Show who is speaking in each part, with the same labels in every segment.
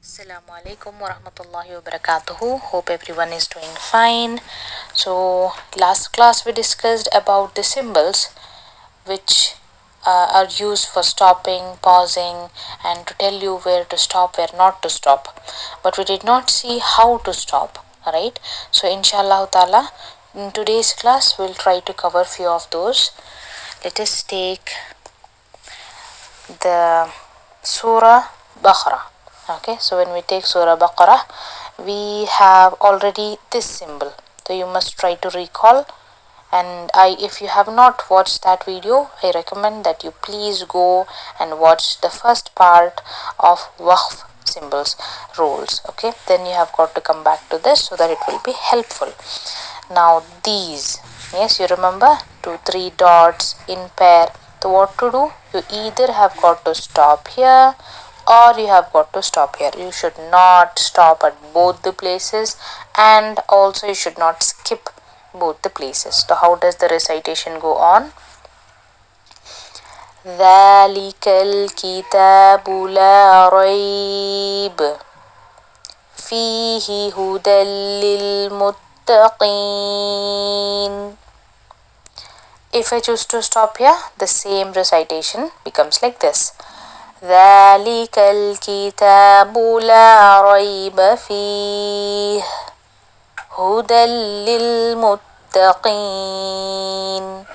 Speaker 1: Assalamu alaikum wa rahmatullahi wa barakatuhu. Hope everyone is doing fine. So, last class we discussed about the symbols which are used for stopping, pausing, and to tell you where to stop, where not to stop. But we did not see how to stop. Alright. So, inshallah ta'ala, in today's class we'll try to cover few of those. Let us take the Surah Baqarah. Okay, so when we take Surah Baqarah, we have already this symbol. So you must try to recall. And if you have not watched that video, I recommend that you please go and watch the first part of waqf symbols rules. Okay, then you have got to come back to this so that it will be helpful. Now these, yes, you remember 2-3 dots in pair. So what to do? You either have got to stop here or you have got to stop here. You should not stop at both the places, and also you should not skip both the places. So how does the recitation go on? ذلك الكتاب لا ريب فيه هدى للمتقين. If I choose to stop here, the same recitation becomes like this. ذلك الكتاب لا ريب فيه هدى للمتقين.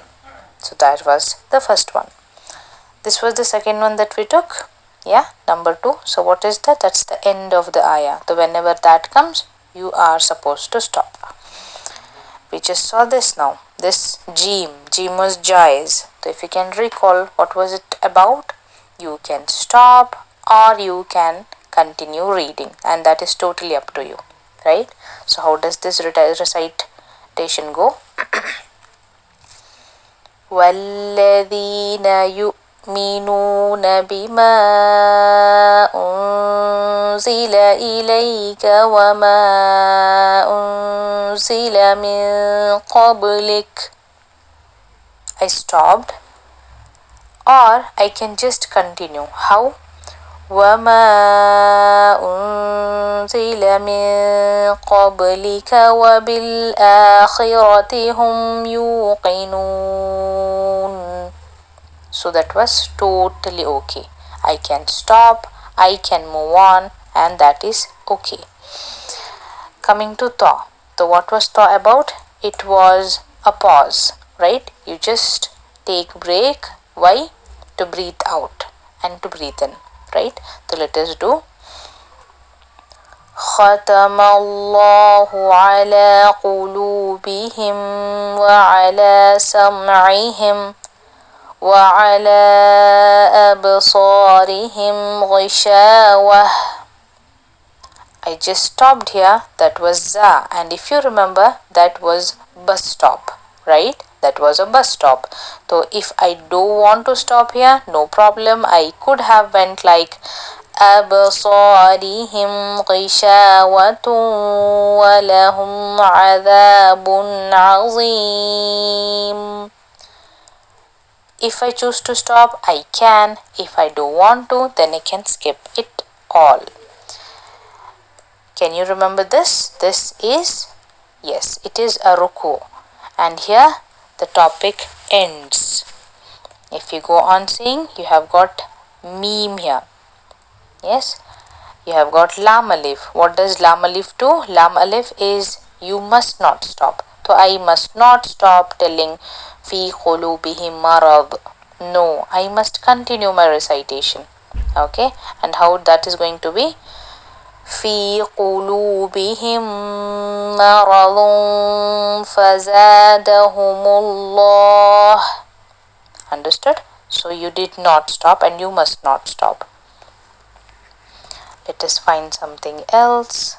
Speaker 1: So that was the first one. This was the second one that we took. Yeah, number 2. So what is that? That's the end of the ayah. So whenever that comes, you are supposed to stop. We just saw this now. This Jim was Jais. So if you can recall what was it about, you can stop or you can continue reading, and that is totally up to you, right? So how does this recitation go? وَالَّذِينَ يُؤْمِنُونَ بِمَا أُنزِلَ إِلَيْكَ وَمَا أُنزِلَ مِن قَبْلِكَ. I stopped, or I can just continue. How? وَمَا أُنزِلَ مِن قَبْلِكَ وَبِالْآخِرَةِ هُمْ يُوقِنُونَ. So that was totally okay. I can stop, I can move on, and that is okay. Coming to Ta. So what was Ta about? It was a pause, right? You just take break. Why? To breathe out and to breathe in, right? So let us do. ختم الله على قلوبهم وعلى سمعهم وعلى أبصارهم غشاوة. I just stopped here. That was za, and if you remember, that was bus stop, right? That was a bus stop. So if I don't want to stop here, no problem. I could have went like أبصارهم غشاوة ولهم عذاب عظيم. If I choose to stop, I can. If I don't want to, then I can skip it all. Can you remember this? This is, yes, it is a ruku. And here the topic ends. If you go on saying, you have got meme here. Yes, you have got lam alif. What does lam alif do? Lam alif is you must not stop. So I must not stop telling fi qulubihim marad. No, I must continue my recitation. Okay, and how that is going to be? في قلوبهم مرض فزادهم الله. Understood? So you did not stop and you must not stop. Let us find something else.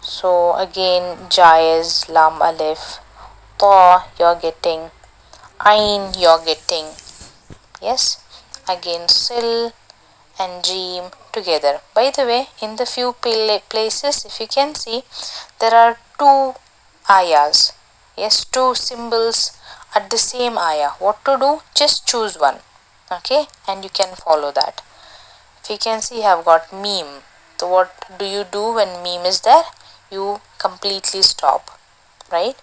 Speaker 1: So again, Jais, Lam Alif, Ta you're getting, Ain you're getting, yes, again Sil and Jim together. By the way, in the few places, if you can see, there are 2 ayahs, yes, 2 symbols at the same ayah. What to do? Just choose one, okay, and you can follow that. If you can see, I have got meme, So what do you do when meme is there? You completely stop, right?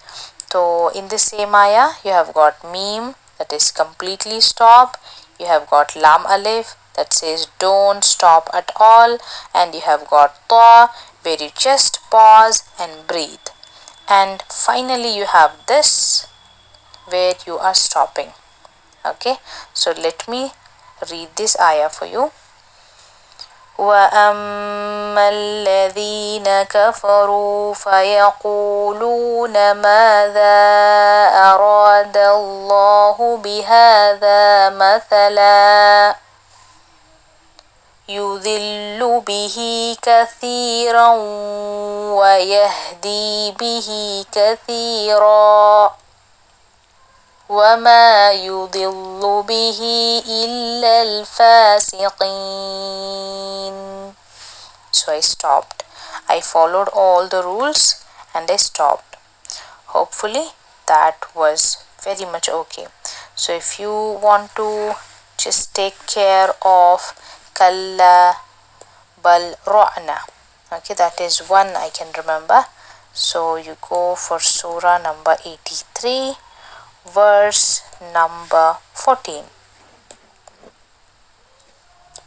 Speaker 1: So in the same ayah, you have got meme, that is completely stop. You have got lam alif, that says don't stop at all. And you have got ta, where you just pause and breathe. And finally you have this, where you are stopping. Okay, so let me read this ayah for you. وَأَمَّا الَّذِينَ كَفَرُوا فَيَقُولُونَ مَاذَا أَرَادَ اللَّهُ بِهَذَا مَثَلًا يُضِلُّ بِهِ كَثِيرًا وَيَهْدِي بِهِ كَثِيرًا وَمَا يُضِلُّ بِهِ إِلَّا الْفَاسِقِينَ. So I stopped. I followed all the rules and I stopped. Hopefully that was very much okay. So if you want to just take care of kalla bal ru'na, okay, that is one I can remember. So you go for surah number 83, verse number 14.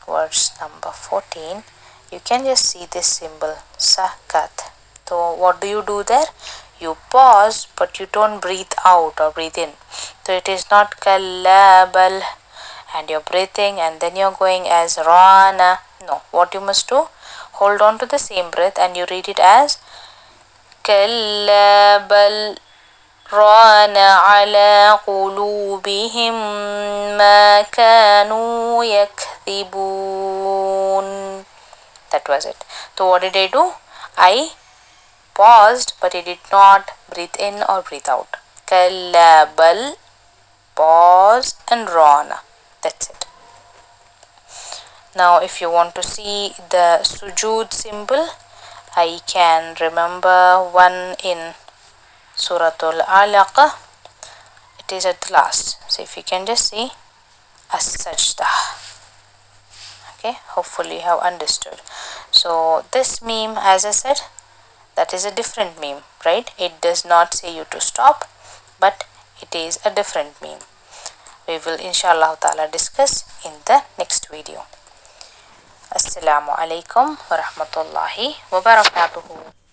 Speaker 1: Verse number 14, you can just see this symbol sakat. So what do you do there? You pause, but you don't breathe out or breathe in. So it is not kalabal and you're breathing and then you're going as rana. No, what you must do, hold on to the same breath and you read it as kalabal ران على قلوبهم ما كانوا يكذبون. That was it. So what did I do? I paused, but I did not breathe in or breathe out. كلا بل, pause and rana. That's it. Now if you want to see the sujood symbol, I can remember one in Suratul Alaq. It is at the last. So if you can just see as-sajda. Okay, hopefully you have understood. So this meme, as I said, that is a different meme, right? It does not say you to stop, but it is a different meme. We will inshallah ta'ala discuss in the next video. Assalamu alaikum wa rahmatullahi wa barakatuhu.